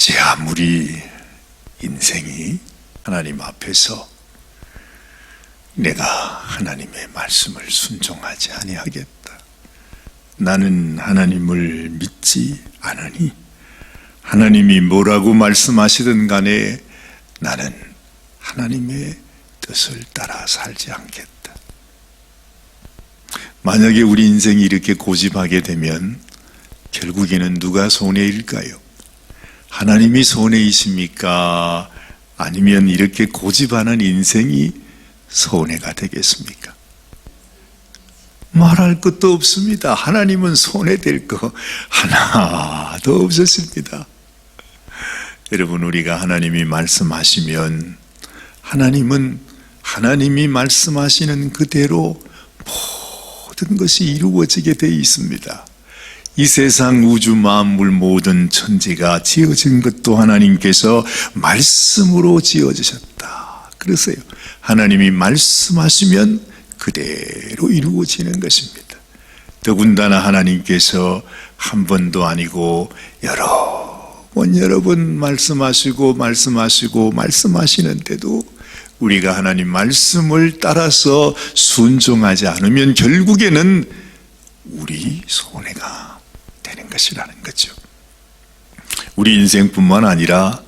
제 아무리 인생이 하나님 앞에서 내가 하나님의 말씀을 순종하지 아니하겠다, 나는 하나님을 믿지 않으니 하나님이 뭐라고 말씀하시든 간에 나는 하나님의 뜻을 따라 살지 않겠다. 만약에 우리 인생이 이렇게 고집하게 되면 결국에는 누가 손해일까요? 하나님이 손해이십니까? 아니면 이렇게 고집하는 인생이 손해가 되겠습니까? 말할 것도 없습니다. 하나님은 손해될 거 하나도 없었습니다. 여러분, 우리가 하나님이 말씀하시면 하나님은 하나님이 말씀하시는 그대로 모든 것이 이루어지게 되어 있습니다. 이 세상 우주 만물 모든 천지가 지어진 것도 하나님께서 말씀으로 지어지셨다. 그러세요. 하나님이 말씀하시면 그대로 이루어지는 것입니다. 더군다나 하나님께서 한 번도 아니고 여러 번 말씀하시는데도 우리가 하나님 말씀을 따라서 순종하지 않으면 결국에는 우리 손해가 되는 것이라는 거죠. 우리 인생뿐만 아니라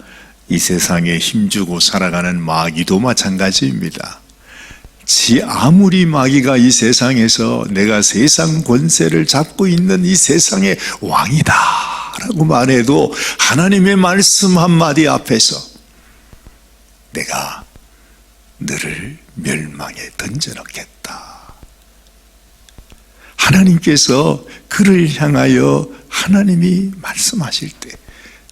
이 세상에 힘주고 살아가는 마귀도 마찬가지입니다. 지 아무리 마귀가 이 세상에서 내가 세상 권세를 잡고 있는 이 세상의 왕이다 라고 말해도 하나님의 말씀 한마디 앞에서 내가 너를 멸망에 던져넣겠다. 하나님께서 그를 향하여 하나님이 말씀하실 때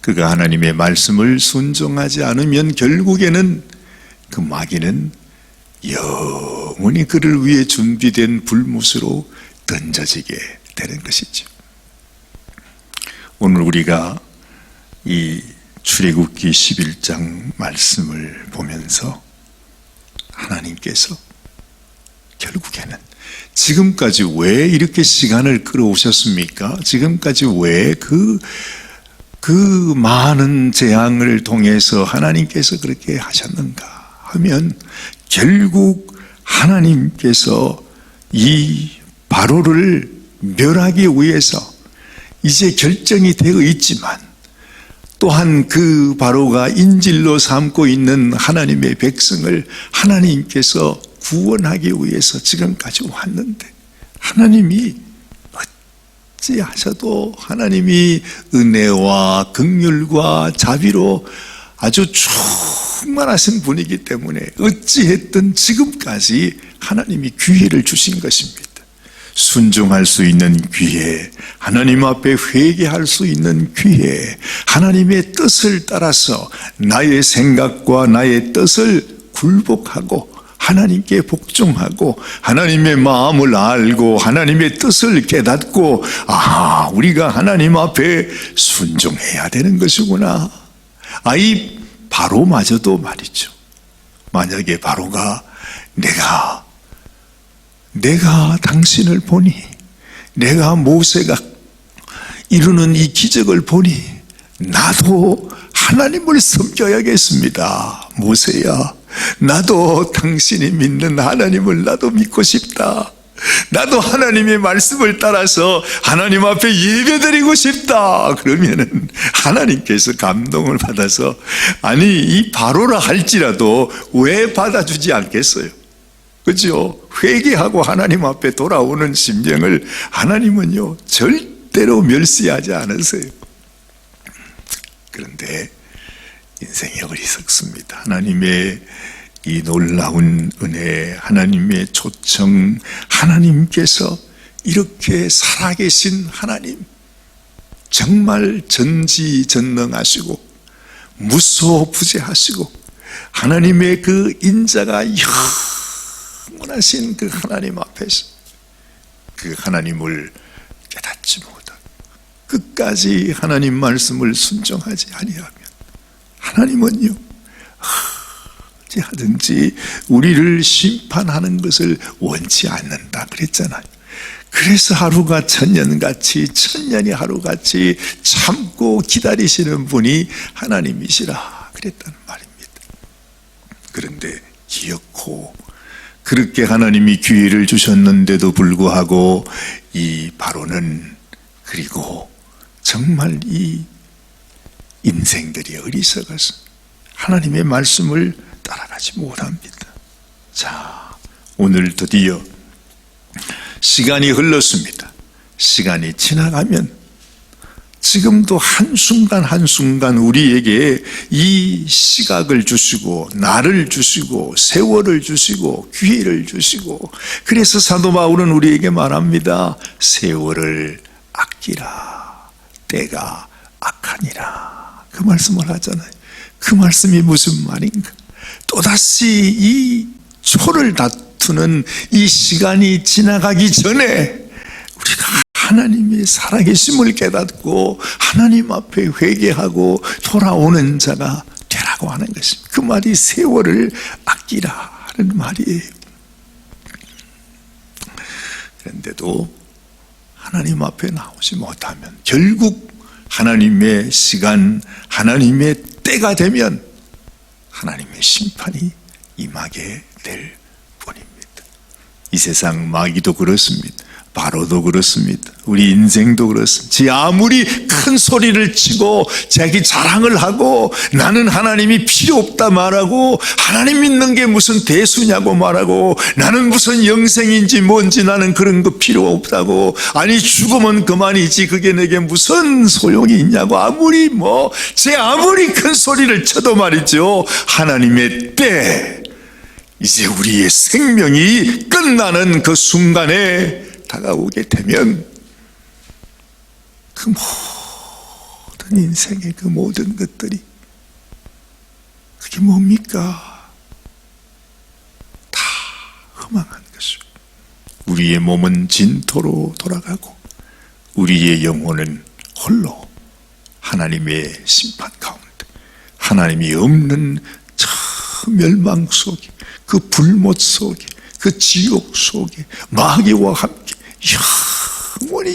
그가 하나님의 말씀을 순종하지 않으면 결국에는 그 마귀는 영원히 그를 위해 준비된 불못으로 던져지게 되는 것이죠. 오늘 우리가 이 출애굽기 11장 말씀을 보면서 하나님께서 결국에는 지금까지 왜 이렇게 시간을 끌어오셨습니까? 지금까지 왜 그 많은 재앙을 통해서 하나님께서 그렇게 하셨는가 하면 결국 하나님께서 이 바로를 멸하기 위해서 이제 결정이 되어 있지만 또한 그 바로가 인질로 삼고 있는 하나님의 백성을 하나님께서 구원하기 위해서 지금까지 왔는데 하나님이 어찌하셔도 하나님이 은혜와 긍휼과 자비로 아주 충만하신 분이기 때문에 어찌했든 지금까지 하나님이 기회를 주신 것입니다. 순종할 수 있는 기회, 하나님 앞에 회개할 수 있는 기회, 하나님의 뜻을 따라서 나의 생각과 나의 뜻을 굴복하고 하나님께 복종하고 하나님의 마음을 알고 하나님의 뜻을 깨닫고 우리가 하나님 앞에 순종해야 되는 것이구나. 이 바로마저도 말이죠. 만약에 바로가 내가 당신을 보니, 내가 모세가 이루는 이 기적을 보니 나도 하나님을 섬겨야겠습니다. 모세야, 나도 당신이 믿는 하나님을 나도 믿고 싶다. 나도 하나님의 말씀을 따라서 하나님 앞에 예배드리고 싶다. 그러면은 하나님께서 감동을 받아서 이 바로라 할지라도 왜 받아주지 않겠어요? 그죠? 회개하고 하나님 앞에 돌아오는 심령을 하나님은요 절대로 멸시하지 않으세요. 그런데 인생이 어리석습니다. 하나님의 이 놀라운 은혜, 하나님의 초청, 하나님께서 이렇게 살아계신 하나님, 정말 전지전능하시고 무소부재하시고 하나님의 그 인자가 영원하신 그 하나님 앞에서 그 하나님을 깨닫지 못하고 끝까지 하나님 말씀을 순종하지 아니하면 하나님은요 어찌하든지 우리를 심판하는 것을 원치 않는다 그랬잖아요. 그래서 하루가 천년같이, 천년이 하루같이 참고 기다리시는 분이 하나님이시라 그랬다는 말입니다. 그런데 기어코 그렇게 하나님이 기회를 주셨는데도 불구하고 이 바로는, 그리고 정말 이 인생들이 어리석어서 하나님의 말씀을 따라가지 못합니다. 자, 오늘 드디어 시간이 흘렀습니다. 시간이 지나가면 지금도 한순간 한순간 우리에게 이 시각을 주시고 날을 주시고 세월을 주시고 기회를 주시고, 그래서 사도 바울은 우리에게 말합니다. 세월을 아끼라, 때가 악하니라, 그 말씀을 하잖아요. 그 말씀이 무슨 말인가? 또다시 이 초를 다투는 이 시간이 지나가기 전에 우리가 하나님의 살아계심을 깨닫고 하나님 앞에 회개하고 돌아오는 자가 되라고 하는 것입니다. 그 말이 세월을 아끼라는 말이에요. 그런데도 하나님 앞에 나오지 못하면 결국 하나님의 시간, 하나님의 때가 되면 하나님의 심판이 임하게 될 뿐입니다. 이 세상 마귀도 그렇습니다. 바로도 그렇습니다. 우리 인생도 그렇습니다. 지 아무리 큰 소리를 치고 자기 자랑을 하고 나는 하나님이 필요 없다 말하고, 하나님 믿는 게 무슨 대수냐고 말하고, 나는 무슨 영생인지 뭔지 나는 그런 거 필요 없다고, 아니 죽으면 그만이지 그게 내게 무슨 소용이 있냐고 아무리 아무리 큰 소리를 쳐도 말이죠, 하나님의 때, 이제 우리의 생명이 끝나는 그 순간에 다가오게 되면 그 모든 인생의 그 모든 것들이 그게 뭡니까? 다 허망한 것입니다. 우리의 몸은 진토로 돌아가고 우리의 영혼은 홀로 하나님의 심판 가운데, 하나님이 없는 저 멸망 속에, 그 불못 속에, 그 지옥 속에 마귀와 함께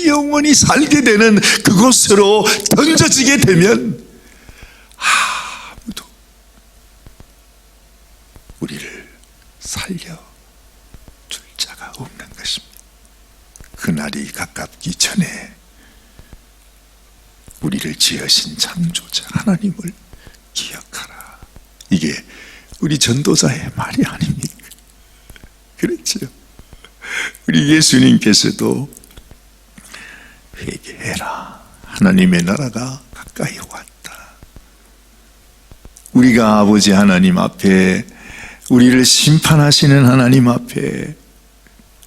영원히 살게 되는 그곳으로 던져지게 되면 아무도 우리를 살려줄 자가 없는 것입니다. 그날이 가깝기 전에 우리를 지으신 창조자 하나님을 기억하라. 이게 우리 전도자의 말이 아닙니까? 그렇죠. 우리 예수님께서도 회개해라, 하나님의 나라가 가까이 왔다. 우리가 아버지 하나님 앞에, 우리를 심판하시는 하나님 앞에,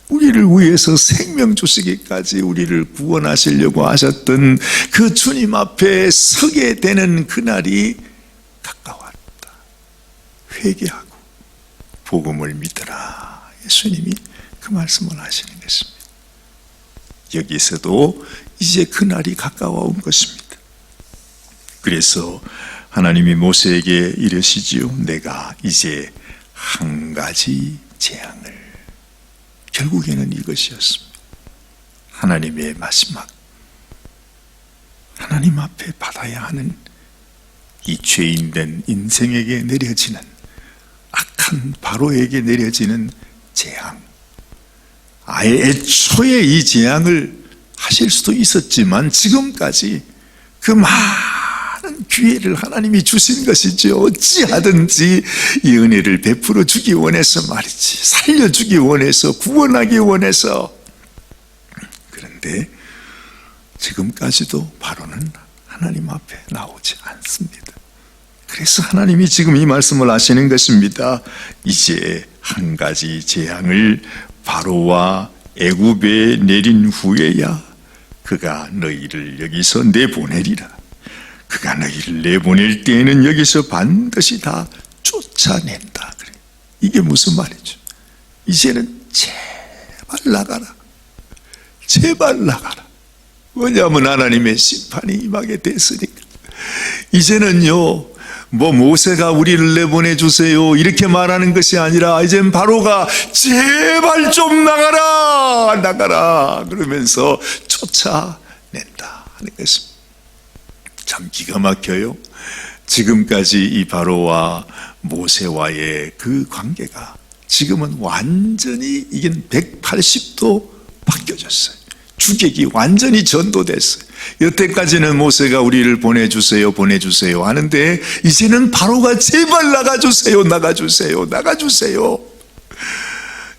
우리를 위해서 생명 주시기까지 우리를 구원하시려고 하셨던 그 주님 앞에 서게 되는 그날이 가까웠다. 회개하고 복음을 믿으라. 예수님이 그 말씀을 하시는 것입니다. 여기서도 이제 그날이 가까워 온 것입니다. 그래서 하나님이 모세에게 이르시지요. 내가 이제 한 가지 재앙을, 결국에는 이것이었습니다. 하나님의 마지막, 하나님 앞에 받아야 하는 이 죄인된 인생에게 내려지는, 악한 바로에게 내려지는 재앙. 아예 애초에 이 재앙을 하실 수도 있었지만 지금까지 그 많은 기회를 하나님이 주신 것이죠. 어찌하든지 이 은혜를 베풀어 주기 원해서 말이지, 살려주기 원해서, 구원하기 원해서. 그런데 지금까지도 바로는 하나님 앞에 나오지 않습니다. 그래서 하나님이 지금 이 말씀을 하시는 것입니다. 이제 한 가지 재앙을 바로와 애굽에 내린 후에야 그가 너희를 여기서 내보내리라. 그가 너희를 내보낼 때에는 여기서 반드시 다 쫓아낸다. 그래. 이게 무슨 말이죠? 이제는 제발 나가라. 제발 나가라. 왜냐하면 하나님의 심판이 임하게 됐으니까. 이제는요, 모세가 우리를 내보내 주세요 이렇게 말하는 것이 아니라 이젠 바로가 제발 좀 나가라 그러면서 쫓아낸다 하는 것입니다. 참 기가 막혀요. 지금까지 이 바로와 모세와의 그 관계가 지금은 완전히 이게 180도 바뀌어졌어요. 주객이 완전히 전도됐어요. 여태까지는 모세가 우리를 보내주세요 하는데 이제는 바로가 제발 나가주세요.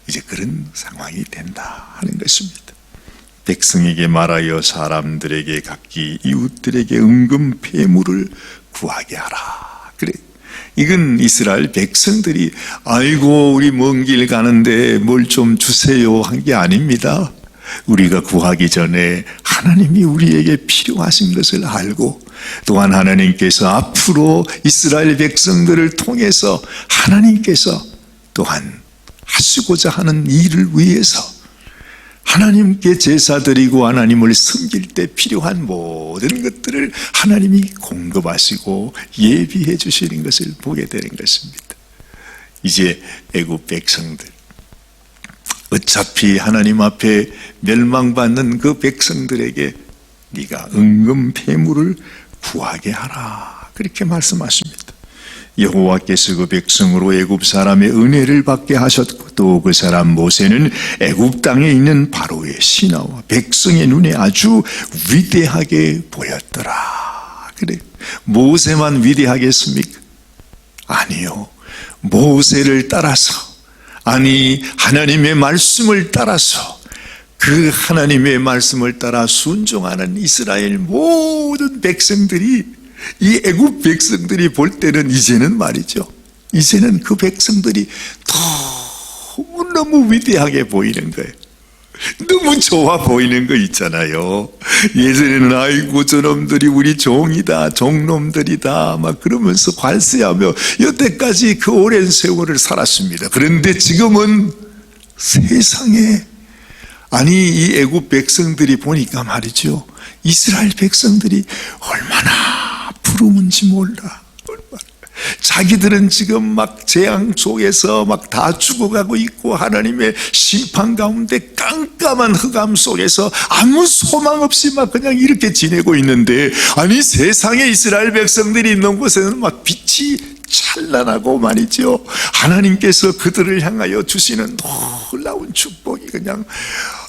이제 그런 상황이 된다 하는 것입니다. 백성에게 말하여 사람들에게 각기 이웃들에게 은금 폐물을 구하게 하라. 그래. 이건 이스라엘 백성들이 아이고 우리 먼 길 가는데 뭘 좀 주세요 한 게 아닙니다. 우리가 구하기 전에 하나님이 우리에게 필요하신 것을 알고 또한 하나님께서 앞으로 이스라엘 백성들을 통해서 하나님께서 또한 하시고자 하는 일을 위해서 하나님께 제사 드리고 하나님을 섬길 때 필요한 모든 것들을 하나님이 공급하시고 예비해 주시는 것을 보게 되는 것입니다. 이제 애국 백성들 어차피 하나님 앞에 멸망받는 그 백성들에게 네가 은금 폐물을 구하게 하라 그렇게 말씀하십니다. 여호와께서 그 백성으로 애굽 사람의 은혜를 받게 하셨고 또 그 사람 모세는 애굽 땅에 있는 바로의 신하와 백성의 눈에 아주 위대하게 보였더라. 그래 모세만 위대하겠습니까? 아니요. 모세를 따라서 아니 하나님의 말씀을 따라서 그 하나님의 말씀을 따라 순종하는 이스라엘 모든 백성들이 이 애굽 백성들이 볼 때는 이제는 말이죠. 이제는 그 백성들이 너무 위대하게 보이는 거예요. 너무 좋아 보이는 거 있잖아요. 예전에는 아이고 저놈들이 우리 종이다 종놈들이다 막 그러면서 관세하며 여태까지 그 오랜 세월을 살았습니다. 그런데 지금은 세상에 아니 이 애굽 백성들이 보니까 말이죠. 이스라엘 백성들이 얼마나 부러운지 몰라. 자기들은 지금 막 재앙 속에서 막 다 죽어가고 있고 하나님의 심판 가운데 깜깜한 흑암 속에서 아무 소망 없이 막 그냥 이렇게 지내고 있는데 아니 세상에 이스라엘 백성들이 있는 곳에는 막 빛이 찬란하고 말이죠. 하나님께서 그들을 향하여 주시는 놀라운 축복이 그냥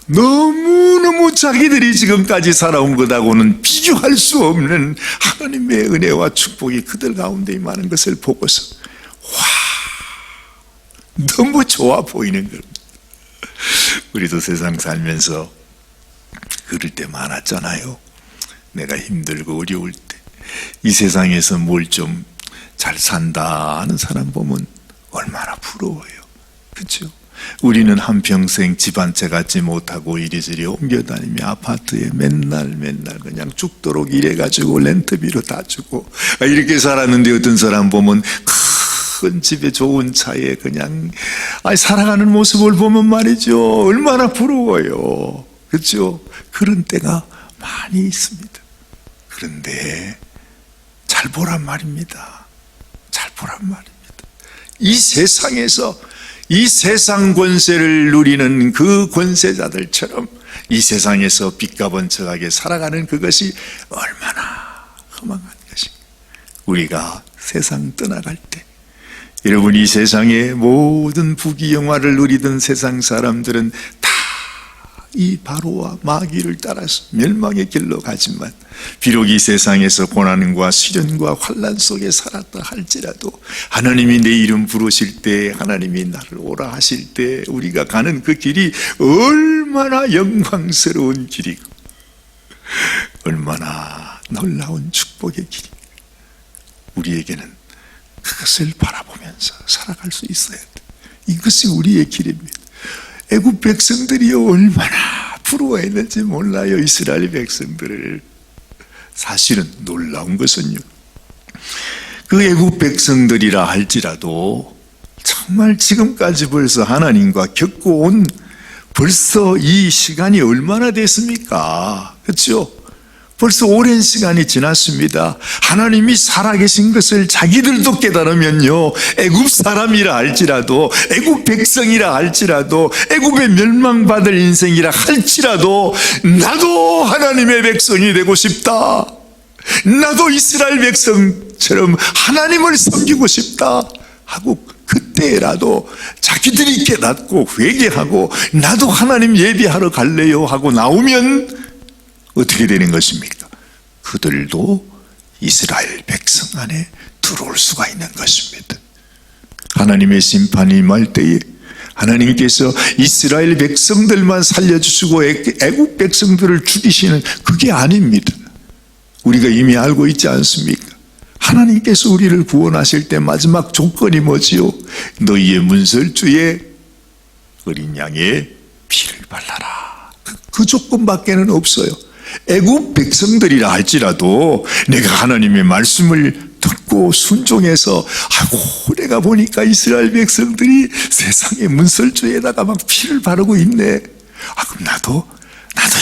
너무너무 자기들이 지금까지 살아온 것하고는 비교할 수 없는 하나님의 은혜와 축복이 그들 가운데 임하는 것을 보고서 너무 좋아 보이는 겁니다. 우리도 세상 살면서 그럴 때 많았잖아요. 내가 힘들고 어려울 때 이 세상에서 뭘 좀 잘 산다 하는 사람 보면 얼마나 부러워요. 그렇죠? 우리는 한평생 집 한 채 갖지 못하고 이리저리 옮겨다니며 아파트에 맨날 그냥 죽도록 일해가지고 렌트비로 다 주고 이렇게 살았는데 어떤 사람 보면 큰 집에 좋은 차에 그냥 살아가는 모습을 보면 말이죠. 얼마나 부러워요. 그렇죠? 그런 때가 많이 있습니다. 그런데 잘 보란 말입니다. 잘 보란 말입니다. 이 세상에서 이 세상 권세를 누리는 그 권세자들처럼 이 세상에서 빛과 번쩍하게 살아가는 그것이 얼마나 허망한 것인가. 우리가 세상 떠나갈 때 여러분 이 세상의 모든 부귀영화를 누리던 세상 사람들은 다 이 바로와 마귀를 따라서 멸망의 길로 가지만 비록 이 세상에서 고난과 시련과 환난 속에 살았다 할지라도 하나님이 내 이름 부르실 때 하나님이 나를 오라 하실 때 우리가 가는 그 길이 얼마나 영광스러운 길이고 얼마나 놀라운 축복의 길이고 우리에게는 그것을 바라보면서 살아갈 수 있어야 돼. 이것이 우리의 길입니다. 애굽 백성들이요 얼마나 부러워했는지 몰라요. 이스라엘 백성들을. 사실은 놀라운 것은요 그 애굽 백성들이라 할지라도 정말 지금까지 벌써 하나님과 겪고 온 벌써 이 시간이 얼마나 됐습니까? 그렇죠? 벌써 오랜 시간이 지났습니다. 하나님이 살아계신 것을 자기들도 깨달으면요, 애굽 사람이라 할지라도, 애굽 백성이라 할지라도, 애굽에 멸망받을 인생이라 할지라도 나도 하나님의 백성이 되고 싶다, 나도 이스라엘 백성처럼 하나님을 섬기고 싶다 하고, 그때라도 자기들이 깨닫고 회개하고 나도 하나님 예배하러 갈래요 하고 나오면 어떻게 되는 것입니까? 그들도 이스라엘 백성 안에 들어올 수가 있는 것입니다. 하나님의 심판이 임할 때에 하나님께서 이스라엘 백성들만 살려주시고 애국 백성들을 죽이시는, 그게 아닙니다. 우리가 이미 알고 있지 않습니까? 하나님께서 우리를 구원하실 때 마지막 조건이 뭐지요? 너희의 문설주에 어린 양의 피를 발라라. 그 조건밖에는 없어요. 애굽 백성들이라 할지라도 내가 하나님의 말씀을 듣고 순종해서, 아이고 내가 보니까 이스라엘 백성들이 세상의 문설주에다가 막 피를 바르고 있네, 그럼 나도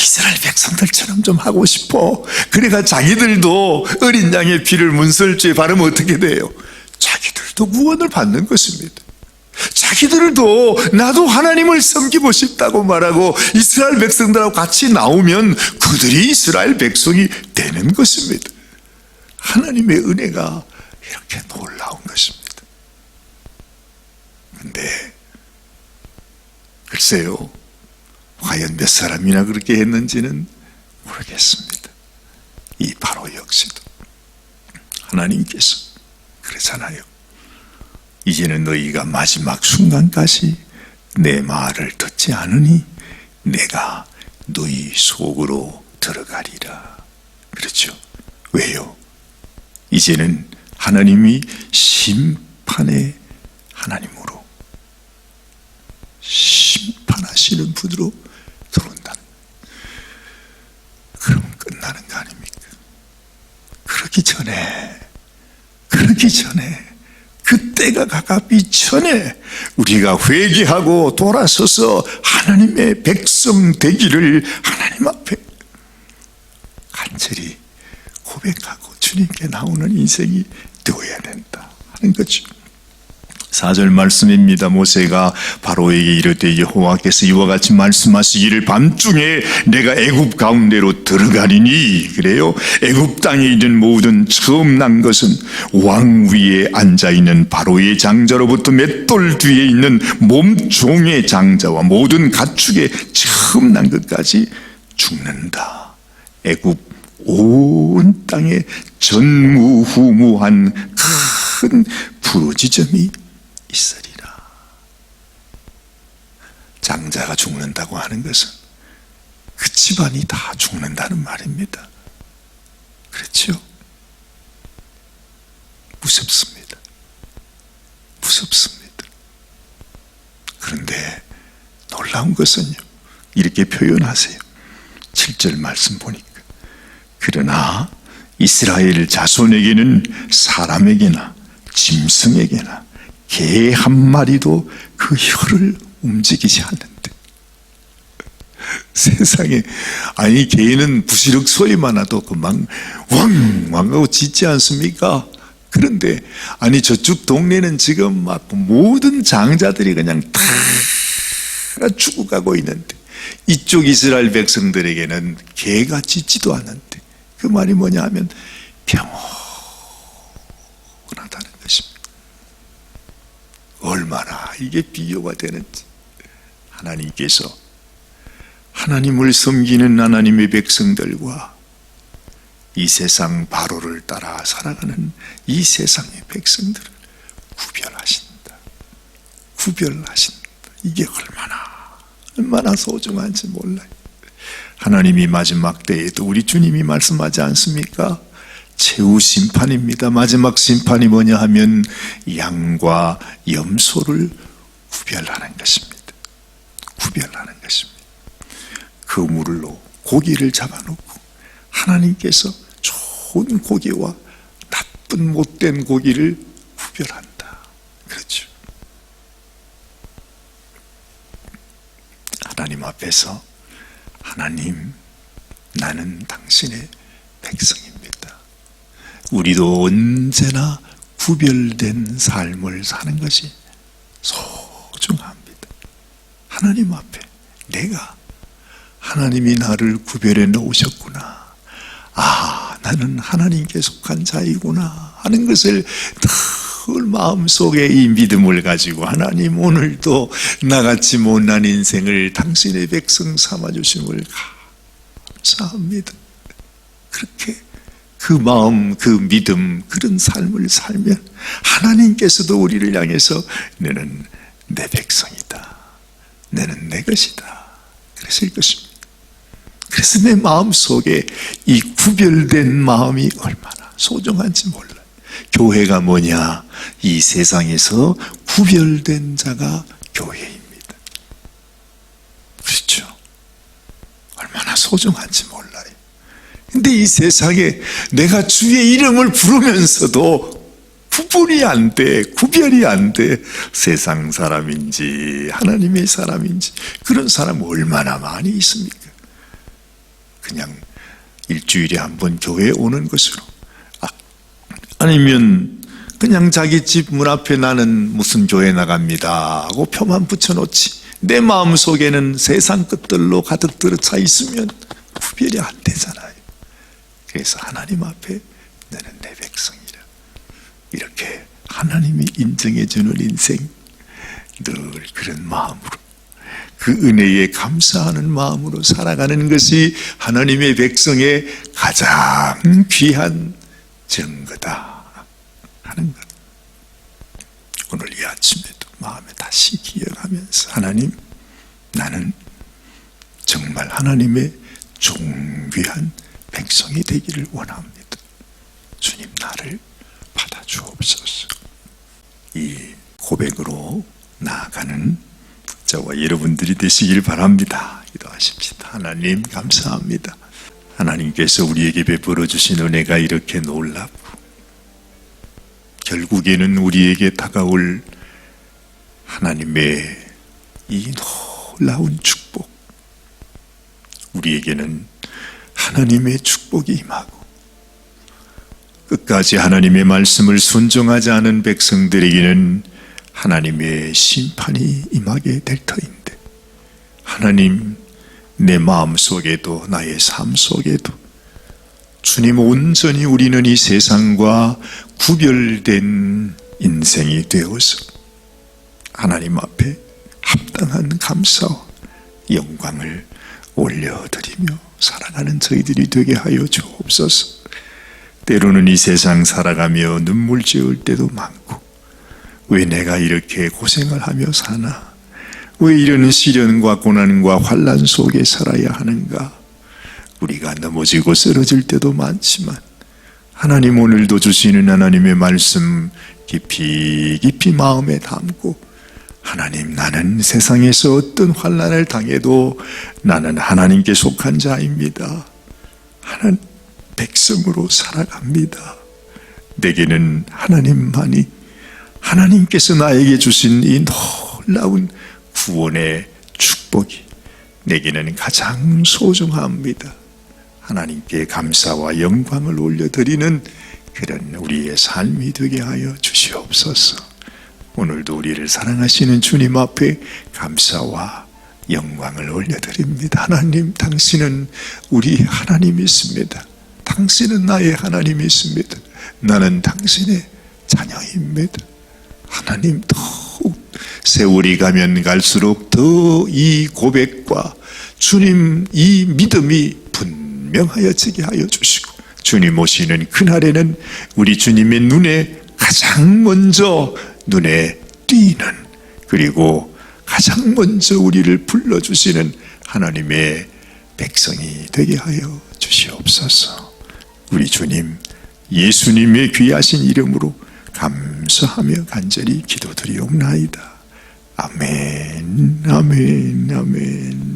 이스라엘 백성들처럼 좀 하고 싶어. 그래가 자기들도 어린 양의 피를 문설주에 바르면 어떻게 돼요? 자기들도 구원을 받는 것입니다. 자기들도 나도 하나님을 섬기고 싶다고 말하고 이스라엘 백성들하고 같이 나오면 그들이 이스라엘 백성이 되는 것입니다. 하나님의 은혜가 이렇게 놀라운 것입니다. 근데 글쎄요, 과연 몇 사람이나 그렇게 했는지는 모르겠습니다. 이 바로 역시도 하나님께서 그러잖아요. 이제는 너희가 마지막 순간까지 내 말을 듣지 않으니 내가 너희 속으로 들어가리라. 그렇죠? 왜요? 이제는 하나님이 심판의 하나님으로, 심판하시는 분으로 들어온다. 그럼 끝나는 거 아닙니까? 그러기 전에 그때가 가깝기 전에 우리가 회개하고 돌아서서 하나님의 백성 되기를 하나님 앞에 간절히 고백하고 주님께 나오는 인생이 되어야 된다 하는 거죠. 4절 말씀입니다. 모세가 바로에게 이르되 여호와께서 이와 같이 말씀하시기를 밤중에 내가 애굽 가운데로 들어가리니, 그래요. 애굽 땅에 있는 모든 처음 난 것은 왕 위에 앉아있는 바로의 장자로부터 맷돌 뒤에 있는 몸종의 장자와 모든 가축의 처음 난 것까지 죽는다. 애굽 온 땅에 전무후무한 큰 부르짖음이 있으리라. 장자가 죽는다고 하는 것은 그 집안이 다 죽는다는 말입니다. 그렇죠? 무섭습니다. 그런데 놀라운 것은요, 이렇게 표현하세요. 7절 말씀 보니까, 그러나 이스라엘 자손에게는 사람에게나 짐승에게나 개 한 마리도 그 혀를 움직이지 않는데. 세상에, 아니 개는 부시럭 소리만 나도 그만 왕왕하고 짖지 않습니까? 그런데 아니 저쪽 동네는 지금 막 모든 장자들이 그냥 다 죽어가고 있는데 이쪽 이스라엘 백성들에게는 개가 짖지도 않는데, 그 말이 뭐냐 하면 평온하다는 것입니다. 얼마나 이게 비교가 되는지. 하나님께서 하나님을 섬기는 하나님의 백성들과 이 세상 바로를 따라 살아가는 이 세상의 백성들을 구별하신다. 이게 얼마나 소중한지 몰라요. 하나님이 마지막 때에도 우리 주님이 말씀하지 않습니까? 최후 심판입니다. 마지막 심판이 뭐냐 하면 양과 염소를 구별하는 것입니다. 그물로 고기를 잡아놓고 하나님께서 좋은 고기와 나쁜 못된 고기를 구별한다. 그렇죠. 하나님 앞에서, 하나님, 나는 당신의 백성입니다. 우리도 언제나 구별된 삶을 사는 것이 소중합니다. 하나님 앞에 내가 하나님이 나를 구별해 놓으셨구나, 나는 하나님께 속한 자이구나 하는 것을 늘 마음속에 이 믿음을 가지고, 하나님 오늘도 나같이 못난 인생을 당신의 백성 삼아주심을 감사합니다. 그렇게 그 마음, 그 믿음, 그런 삶을 살면 하나님께서도 우리를 향해서 너는 내 백성이다, 너는 내 것이다 그러실 것입니다. 그래서 내 마음속에 이 구별된 마음이 얼마나 소중한지 몰라요. 교회가 뭐냐? 이 세상에서 구별된 자가 교회입니다. 그렇죠? 얼마나 소중한지 몰라요. 근데 이 세상에 내가 주의 이름을 부르면서도 구분이 안 돼, 구별이 안 돼. 세상 사람인지 하나님의 사람인지. 그런 사람 얼마나 많이 있습니까? 그냥 일주일에 한 번 교회에 오는 것으로, 아니면 그냥 자기 집 문 앞에 나는 무슨 교회 나갑니다 하고 표만 붙여놓지, 내 마음속에는 세상 것들로 가득 들어차 있으면 구별이 안 되잖아요. 그래서 하나님 앞에 너는 내 백성이라, 이렇게 하나님이 인정해 주는 인생, 늘 그런 마음으로, 그 은혜에 감사하는 마음으로 살아가는 것이 하나님의 백성의 가장 귀한 증거다 하는 것. 오늘 이 아침에도 마음에 다시 기억하면서, 하나님, 나는 정말 하나님의 존귀한 백성이 되기를 원합니다. 주님, 나를 받아주옵소서. 이 고백으로 나아가는 저와 여러분들이 되시길 바랍니다. 기도하십시다. 하나님, 감사합니다. 하나님께서 우리에게 베풀어 주신 은혜가 이렇게 놀랍고, 결국에는 우리에게 다가올 하나님의 이 놀라운 축복, 우리에게는 하나님의 축복이 임하고, 끝까지 하나님의 말씀을 순종하지 않은 백성들에게는 하나님의 심판이 임하게 될 터인데, 하나님, 내 마음속에도 나의 삶 속에도 주님, 온전히 우리는 이 세상과 구별된 인생이 되어서 하나님 앞에 합당한 감사와 영광을 올려드리며 살아가는 저희들이 되게 하여 주옵소서. 때로는 이 세상 살아가며 눈물 지을 때도 많고, 왜 내가 이렇게 고생을 하며 사나, 왜 이런 시련과 고난과 환난 속에 살아야 하는가, 우리가 넘어지고 쓰러질 때도 많지만, 하나님 오늘도 주시는 하나님의 말씀 깊이 깊이 마음에 담고, 하나님, 나는 세상에서 어떤 환난을 당해도 나는 하나님께 속한 자입니다. 하나님 백성으로 살아갑니다. 내게는 하나님만이, 하나님께서 나에게 주신 이 놀라운 구원의 축복이 내게는 가장 소중합니다. 하나님께 감사와 영광을 올려드리는 그런 우리의 삶이 되게 하여 주시옵소서. 오늘도 우리를 사랑하시는 주님 앞에 감사와 영광을 올려드립니다. 하나님, 당신은 우리 하나님이십니다. 당신은 나의 하나님이십니다. 나는 당신의 자녀입니다. 하나님, 더욱 세월이 가면 갈수록 더 이 고백과 주님 이 믿음이 분명하여지게 하여 주시고, 주님 오시는 그날에는 우리 주님의 눈에 가장 먼저 눈에 띄는, 그리고 가장 먼저 우리를 불러주시는 하나님의 백성이 되게 하여 주시옵소서. 우리 주님 예수님의 귀하신 이름으로 감사하며 간절히 기도드리옵나이다. 아멘, 아멘, 아멘.